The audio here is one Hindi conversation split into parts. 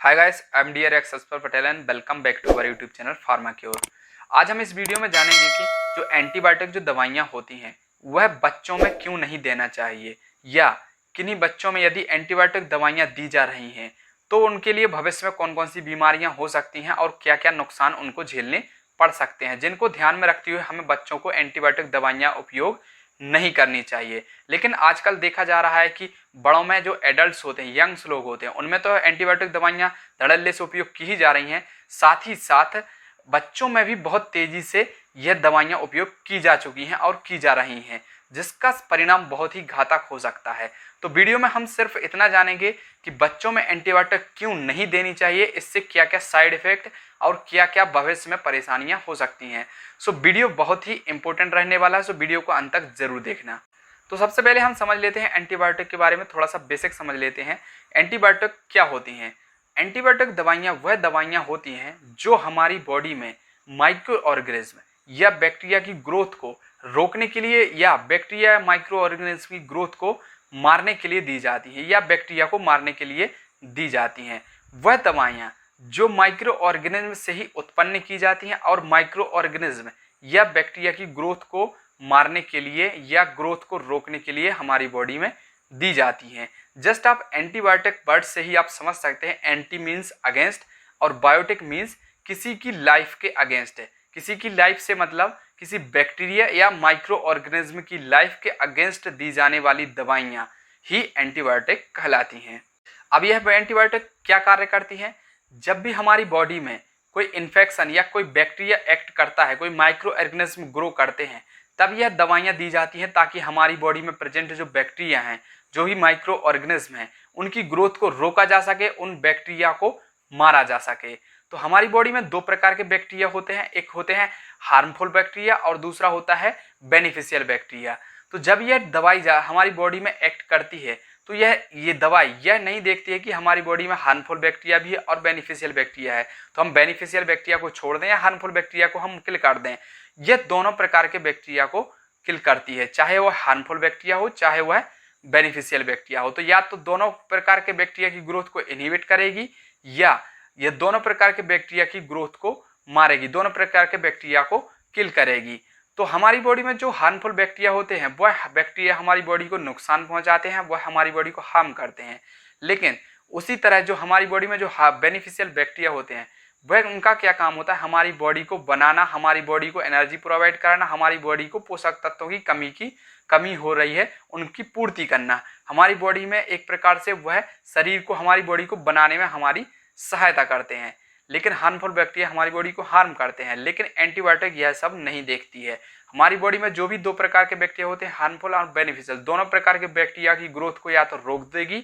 हाय गाइस, आई एम डियर एक्स अस्पर Patel and welcome back to our YouTube channel pharma cure. आज हम इस वीडियो में जानेंगे कि जो एंटीबायोटिक जो दवाइयाँ होती हैं वह बच्चों में क्यों नहीं देना चाहिए, या किन्हीं बच्चों में यदि एंटीबायोटिक दवाइयाँ दी जा रही हैं तो उनके लिए भविष्य में कौन कौन सी बीमारियाँ हो सकती हैं और क्या क्या नुकसान उनको झेलने पड़ सकते हैं, जिनको ध्यान में रखते हुए हमें बच्चों को एंटीबायोटिक दवाइयाँ उपयोग नहीं करनी चाहिए। लेकिन आजकल देखा जा रहा है कि बड़ों में जो एडल्ट्स होते हैं, यंग्स लोग होते हैं, उनमें तो एंटीबायोटिक दवाइयाँ धड़ल्ले से उपयोग की ही जा रही हैं, साथ ही साथ बच्चों में भी बहुत तेजी से यह दवाइयाँ उपयोग की जा चुकी हैं और की जा रही हैं, जिसका परिणाम बहुत ही घातक हो सकता है। तो वीडियो में हम सिर्फ इतना जानेंगे कि बच्चों में एंटीबायोटिक क्यों नहीं देनी चाहिए, इससे क्या क्या साइड इफेक्ट और क्या क्या भविष्य में परेशानियां हो सकती हैं। सो वीडियो बहुत ही इंपॉर्टेंट रहने वाला है, सो वीडियो को अंत तक जरूर देखना। तो सबसे पहले हम समझ लेते हैं एंटीबायोटिक के बारे में, थोड़ा सा बेसिक समझ लेते हैं। एंटीबायोटिक क्या होती हैं? एंटीबायोटिक दवाइयाँ वह दवाइयाँ होती हैं जो हमारी बॉडी में माइक्रो ऑर्गेनिज्म या बैक्टीरिया की ग्रोथ को रोकने के लिए या बैक्टीरिया माइक्रो ऑर्गेनिज्म की ग्रोथ को मारने के लिए दी जाती हैं या बैक्टीरिया को मारने के लिए दी जाती हैं। वह दवाइयाँ जो माइक्रो ऑर्गेनिज्म से ही उत्पन्न की जाती हैं और माइक्रो ऑर्गेनिज्म या बैक्टीरिया की ग्रोथ को मारने के लिए या ग्रोथ को रोकने के लिए हमारी बॉडी में दी जाती हैं। जस्ट आप एंटीबायोटिक वर्ड से ही आप समझ सकते हैं, एंटी मीन्स अगेंस्ट और बायोटिक मीन्स किसी की लाइफ के अगेंस्ट है। किसी की लाइफ से मतलब किसी बैक्टीरिया या माइक्रो ऑर्गेनिज्म की लाइफ के अगेंस्ट दी जाने वाली दवाइयाँ ही एंटीबायोटिक कहलाती हैं। अब यह एंटीबायोटिक क्या कार्य करती हैं? जब भी हमारी बॉडी में कोई इन्फेक्शन या कोई बैक्टीरिया एक्ट करता है, कोई माइक्रो ऑर्गेनिज्म ग्रो करते हैं, तब यह दवाइयाँ दी जाती हैं ताकि हमारी बॉडी में प्रेजेंट जो बैक्टीरिया हैं, जो भी माइक्रो ऑर्गेनिज्म हैं, उनकी ग्रोथ को रोका जा सके, उन बैक्टीरिया को मारा जा सके। तो हमारी बॉडी में दो प्रकार के बैक्टीरिया होते हैं, एक होते हैं हार्मफुल बैक्टीरिया और दूसरा होता है बेनिफिशियल बैक्टीरिया। तो जब यह दवाई हमारी बॉडी में एक्ट करती है तो ये दवाई यह नहीं देखती है कि हमारी बॉडी में हार्मफुल बैक्टीरिया भी है और बेनिफिशियल बैक्टीरिया है, तो हम बेनिफिशियल बैक्टीरिया को छोड़ दें या हार्मफुल बैक्टीरिया को हम किल कर दें। यह दोनों प्रकार के बैक्टीरिया को किल करती है, चाहे वह हार्मफुल बैक्टीरिया हो चाहे वह बेनिफिशियल बैक्टीरिया हो। तो या तो दोनों प्रकार के बैक्टीरिया की ग्रोथ को इनहिबिट करेगी या ये दोनों प्रकार के बैक्टीरिया की ग्रोथ को मारेगी, दोनों प्रकार के बैक्टीरिया को किल करेगी। तो हमारी बॉडी में जो हार्मफुल बैक्टीरिया होते हैं वह बैक्टीरिया हमारी बॉडी को नुकसान पहुंचाते हैं, वह हमारी बॉडी को हार्म करते हैं। लेकिन उसी तरह जो हमारी बॉडी में जो बेनिफिशियल बैक्टीरिया होते हैं वह उनका क्या काम होता है? हमारी बॉडी को बनाना, हमारी बॉडी को एनर्जी प्रोवाइड कराना, हमारी बॉडी को पोषक तत्वों की कमी हो रही है उनकी पूर्ति करना। हमारी बॉडी में एक प्रकार से वह शरीर को, हमारी बॉडी को बनाने में हमारी सहायता करते हैं। लेकिन हार्मफुल बैक्टीरिया हमारी बॉडी को हार्म करते हैं। लेकिन एंटीबायोटिक यह सब नहीं देखती है। हमारी बॉडी में जो भी दो प्रकार के बैक्टीरिया होते हैं, हार्मफुल और बेनिफिशियल, दोनों प्रकार के बैक्टीरिया की ग्रोथ को या तो रोक देगी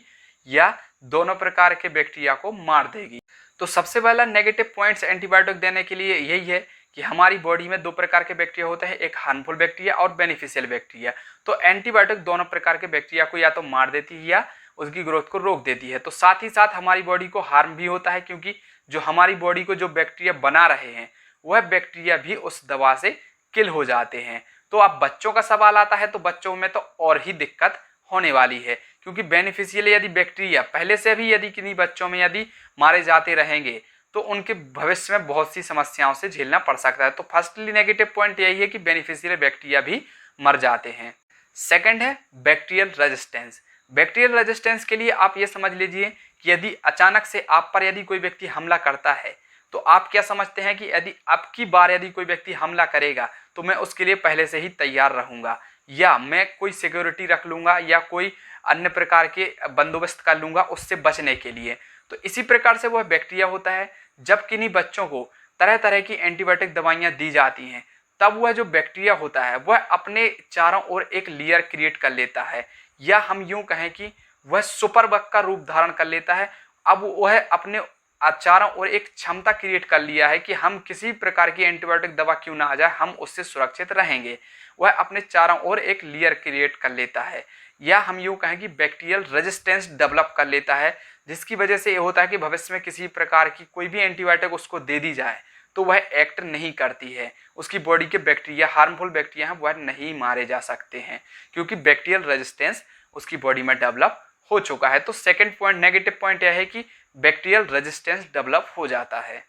या दोनों प्रकार के बैक्टीरिया को मार देगी। तो सबसे पहला नेगेटिव पॉइंट्स एंटीबायोटिक देने के लिए यही है कि हमारी बॉडी में दो प्रकार के बैक्टीरिया होते हैं, एक हार्मफुल बैक्टीरिया और बेनिफिशियल बैक्टीरिया। तो एंटीबायोटिक दोनों प्रकार के बैक्टीरिया को या तो मार देती है या उसकी ग्रोथ को रोक देती है। तो साथ ही साथ हमारी बॉडी को हार्म भी होता है, क्योंकि जो हमारी बॉडी को जो बैक्टीरिया बना रहे हैं वह बैक्टीरिया भी उस दवा से किल हो जाते हैं। तो अब बच्चों का सवाल आता है, तो बच्चों में तो और ही दिक्कत होने वाली है, क्योंकि बेनिफिशियल यदि बैक्टीरिया पहले से भी यदि किन्हीं बच्चों में यदि मारे जाते रहेंगे तो उनके भविष्य में बहुत सी समस्याओं से झेलना पड़ सकता है। तो फर्स्टली नेगेटिव पॉइंट यही है कि बेनिफिशियल बैक्टीरिया भी मर जाते हैं। सेकंड है बैक्टीरियल रेजिस्टेंस। बैक्टीरियल रेजिस्टेंस के लिए आप ये समझ लीजिए कि यदि अचानक से आप पर यदि कोई व्यक्ति हमला करता है तो आप क्या समझते हैं कि यदि अब की बार यदि कोई व्यक्ति हमला करेगा तो मैं उसके लिए पहले से ही तैयार रहूंगा, या मैं कोई सिक्योरिटी रख लूंगा या कोई अन्य प्रकार के बंदोबस्त कर लूंगा उससे बचने के लिए। तो इसी प्रकार से वह बैक्टीरिया होता है। जब किन्हीं बच्चों को तरह तरह की एंटीबायोटिक दवाइयाँ दी जाती हैं तब वह जो बैक्टीरिया होता है वह अपने चारों ओर एक लेयर क्रिएट कर लेता है, या हम यूं कहें कि वह सुपर बग का रूप धारण कर लेता है। अब वह अपने चारों ओर एक क्षमता क्रिएट कर लिया है कि हम किसी प्रकार की एंटीबायोटिक दवा क्यों ना आ जाए, हम उससे सुरक्षित रहेंगे। वह अपने चारों ओर एक लेयर क्रिएट कर लेता है, या हम यूं कहें कि बैक्टीरियल रेजिस्टेंस डेवलप कर लेता है, जिसकी वजह से ये होता है कि भविष्य में किसी प्रकार की कोई भी एंटीबायोटिक उसको दे दी जाए तो वह एक्ट नहीं करती है। उसकी बॉडी के बैक्टीरिया, हार्मफुल बैक्टीरिया हैं, वह नहीं मारे जा सकते हैं, क्योंकि बैक्टीरियल रेजिस्टेंस उसकी बॉडी में डेवलप हो चुका है। तो सेकंड पॉइंट, नेगेटिव पॉइंट यह है कि बैक्टीरियल रेजिस्टेंस डेवलप हो जाता है।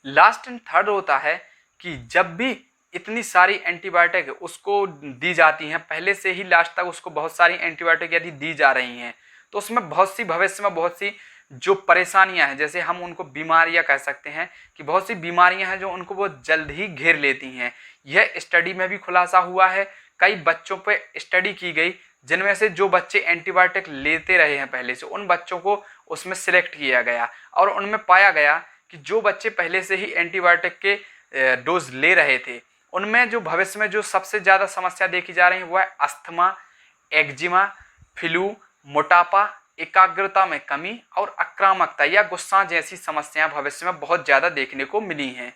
लास्ट एंड थर्ड होता है कि जब भी इतनी सारी एंटीबायोटिक उसको दी जाती हैं, पहले से ही लास्ट तक उसको बहुत सारी एंटीबायोटिक यदि दी जा रही हैं, तो उसमें बहुत सी भविष्य में बहुत सी जो परेशानियां हैं, जैसे हम उनको बीमारियां कह सकते हैं कि बहुत सी बीमारियां हैं जो उनको बहुत जल्द ही घेर लेती हैं। यह स्टडी में भी खुलासा हुआ है, कई बच्चों पे स्टडी की गई जिनमें से जो बच्चे एंटीबायोटिक लेते रहे हैं पहले से, उन बच्चों को उसमें सिलेक्ट किया गया और उनमें पाया गया कि जो बच्चे पहले से ही एंटीबायोटिक के डोज ले रहे थे, उनमें जो भविष्य में जो सबसे ज़्यादा समस्या देखी जा रही है वह अस्थमा, एक्जिमा, फ्लू, मोटापा, एकाग्रता में कमी और आक्रामकता या गुस्सा जैसी समस्याएं भविष्य में बहुत ज़्यादा देखने को मिली हैं।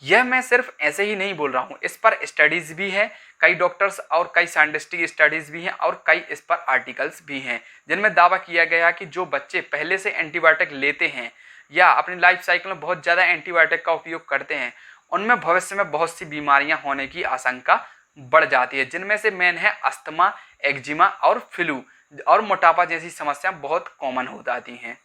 यह मैं सिर्फ ऐसे ही नहीं बोल रहा हूँ, इस पर स्टडीज़ भी हैं, कई डॉक्टर्स और कई साइंटिस्टिक स्टडीज़ भी हैं और कई इस पर आर्टिकल्स भी हैं जिनमें दावा किया गया कि जो बच्चे पहले से एंटीबायोटिक लेते हैं या अपनी लाइफ साइकिल में बहुत ज़्यादा एंटीबायोटिक का उपयोग करते हैं, उनमें भविष्य में बहुत सी बीमारियां होने की आशंका बढ़ जाती है, जिनमें से मेन है अस्थमा, एक्जिमा और फ्लू और मोटापा जैसी समस्याएं बहुत कॉमन हो जाती हैं।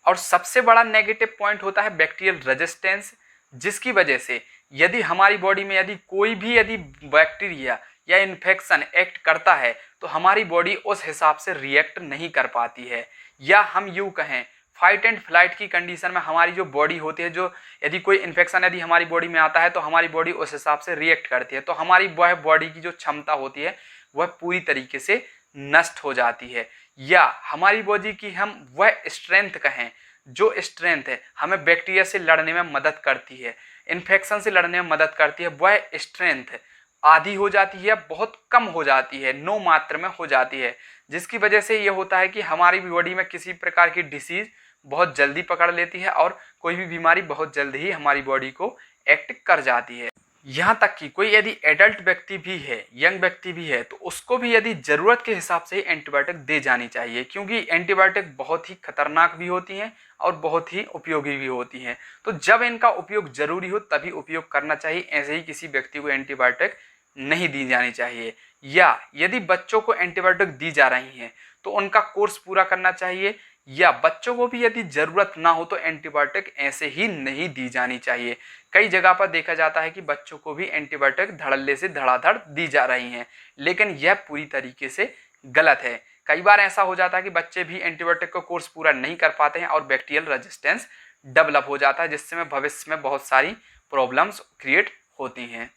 और सबसे बड़ा नेगेटिव पॉइंट होता है बैक्टीरियल रेजिस्टेंस, जिसकी वजह से यदि हमारी बॉडी में यदि कोई भी यदि बैक्टीरिया या इन्फेक्शन एक्ट करता है तो हमारी बॉडी उस हिसाब से रिएक्ट नहीं कर पाती है, या हम यूँ कहें फाइट एंड फ्लाइट की कंडीशन में हमारी जो बॉडी होती है, जो यदि कोई इन्फेक्शन यदि हमारी बॉडी में आता है तो हमारी बॉडी उस हिसाब से रिएक्ट करती है, तो हमारी वह बॉडी की जो क्षमता होती है वह पूरी तरीके से नष्ट हो जाती है, या हमारी बॉडी की हम वह स्ट्रेंथ कहें, जो स्ट्रेंथ है हमें बैक्टीरिया से लड़ने में मदद करती है, इन्फेक्शन से लड़ने में मदद करती है, वह स्ट्रेंथ आधी हो जाती है, बहुत कम हो जाती है, नो मात्र में हो जाती है, जिसकी वजह से ये होता है कि हमारी बॉडी में किसी प्रकार की डिसीज बहुत जल्दी पकड़ लेती है और कोई भी बीमारी बहुत जल्द ही हमारी बॉडी को एक्ट कर जाती है। यहाँ तक कि कोई यदि एडल्ट व्यक्ति भी है, यंग व्यक्ति भी है, तो उसको भी यदि ज़रूरत के हिसाब से एंटीबायोटिक दे जानी चाहिए, क्योंकि एंटीबायोटिक बहुत ही खतरनाक भी होती हैं और बहुत ही उपयोगी भी होती हैं। तो जब इनका उपयोग ज़रूरी हो तभी उपयोग करना चाहिए, ऐसे ही किसी व्यक्ति को एंटीबायोटिक नहीं दी जानी चाहिए। या यदि बच्चों को एंटीबायोटिक दी जा रही हैं तो उनका कोर्स पूरा करना चाहिए, या बच्चों को भी यदि ज़रूरत ना हो तो एंटीबायोटिक ऐसे ही नहीं दी जानी चाहिए। कई जगह पर देखा जाता है कि बच्चों को भी एंटीबायोटिक धड़ल्ले से धड़ाधड़ दी जा रही हैं, लेकिन यह पूरी तरीके से गलत है। कई बार ऐसा हो जाता है कि बच्चे भी एंटीबायोटिक का कोर्स पूरा नहीं कर पाते हैं और बैक्टीरियल रेजिस्टेंस डेवलप हो जाता है, जिससे में भविष्य में बहुत सारी प्रॉब्लम्स क्रिएट होती हैं।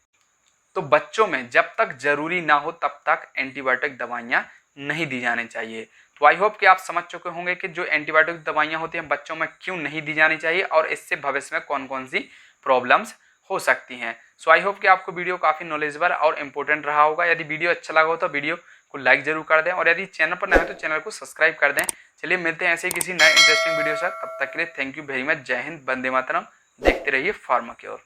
तो बच्चों में जब तक ज़रूरी ना हो तब तक एंटीबायोटिक दवाइयाँ नहीं दी जानी चाहिए। तो आई होप कि आप समझ चुके होंगे कि जो एंटीबायोटिक दवाइयाँ होती हैं बच्चों में क्यों नहीं दी जानी चाहिए और इससे भविष्य में कौन कौन सी प्रॉब्लम्स हो सकती हैं। सो आई होप कि आपको वीडियो काफ़ी नॉलेजेबल और इम्पोर्टेंट रहा होगा। यदि वीडियो अच्छा लगा हो तो वीडियो को लाइक जरूर कर दें और यदि चैनल पर नए हो तो चैनल को सब्सक्राइब कर दें। चलिए मिलते हैं ऐसे ही किसी नए इंटरेस्टिंग वीडियो से, तब तक के लिए थैंक यू वेरी मच। जय हिंद, वंदे मातरम। देखते रहिए फार्मा क्योर।